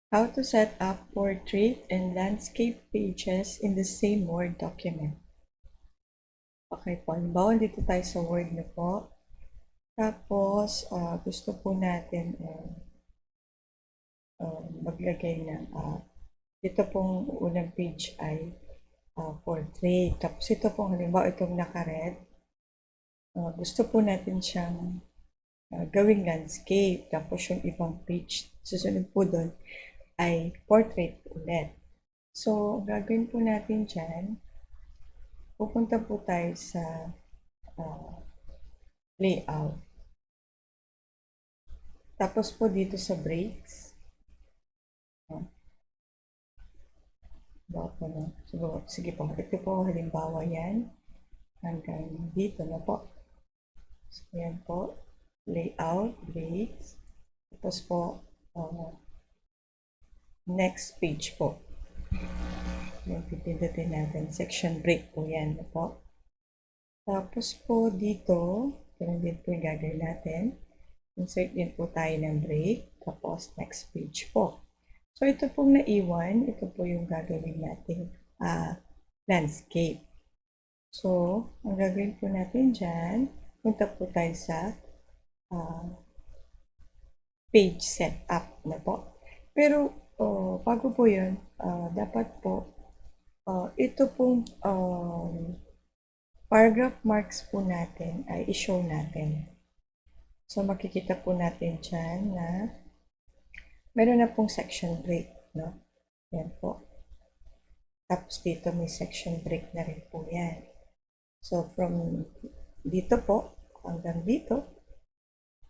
How to set up portrait and landscape pages in the same Word document. Okay po, halimbawa dito tayo sa Word na po. Tapos, gusto po natin maglagay ng, dito pong unang page ay portrait. Tapos ito pong halimbawa itong naka-red. Gusto po natin siyang gawing landscape. Tapos yung ibang page, susunod po doon, ay portrait ulit. So, gagawin po natin dyan, pupunta po tayo sa layout. Tapos po dito sa breaks, sige po, ito po halimbawa yan, hanggang dito na po. So, yan po, layout, breaks, tapos po, next page po. Yung pipindutin natin, section break po yan na po. Tapos po dito, ganun din po yung gagawin natin. Insert din po tayo ng break, tapos next page po. So ito pong naiwan, ito po yung gagawin natin landscape. So, ang gagawin po natin dyan, punta po tayo sa page setup na po. Pero bago po yun, dapat po ito pong paragraph marks po natin ay i-show natin. So makikita po natin dyan na meron na pong section break, no? Yan po. Tapos dito may section break na rin po yan. So from dito po hanggang dito,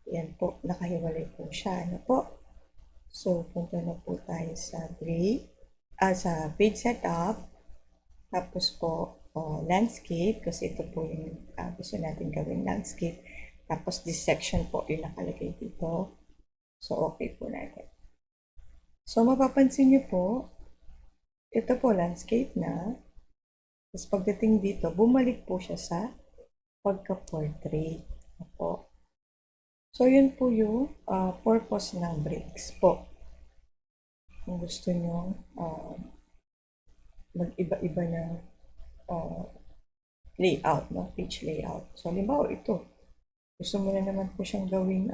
yan po, nakahiwalay po siya, ano po? So punta na po tayo sa break, sa page setup, tapos po landscape, kasi ito po yung gusto natin gawin landscape. Tapos this section po yung nakalagay dito. So okay po natin. So mapapansin nyo po, ito po landscape na. Tapos pagdating dito, bumalik po siya sa pagka-portrait. Po. So yun po yung purpose ng breaks po. Kung gusto nyo mag-iba-iba ng layout, no? Page layout. So halimbawa ito, gusto mo na naman po siyang gawing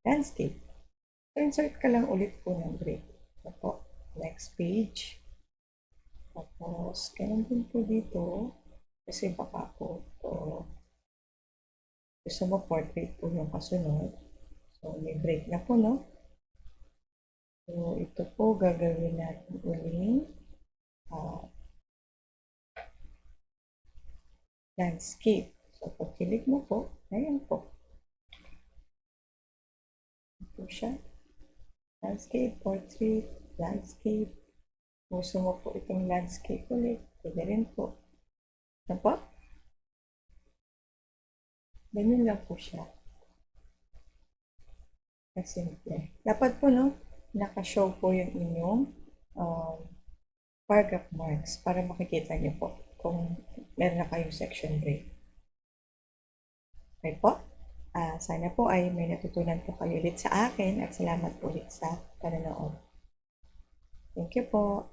landscape. So insert ka lang ulit po ng break. Ito po, next page. Tapos, ganun din po dito. Kasi baka po, gusto mo portrait po yung kasunod. So, may break na po, no? So, ito po, gagawin natin uling landscape. So, pag kilik mo po, ayan po. Ito siya. Landscape, portrait, landscape. Gusto mo po itong landscape ulit. Pwede rin po. Ano po? Ganyan lang po siya. Simple. Dapat po, no, naka-show po yung inyong paragraph marks para makikita niyo po kung meron na kayong section break. Okay po? Sana po ay may natutunan po kayo ulit sa akin at salamat po ulit sa panonood. Thank you po.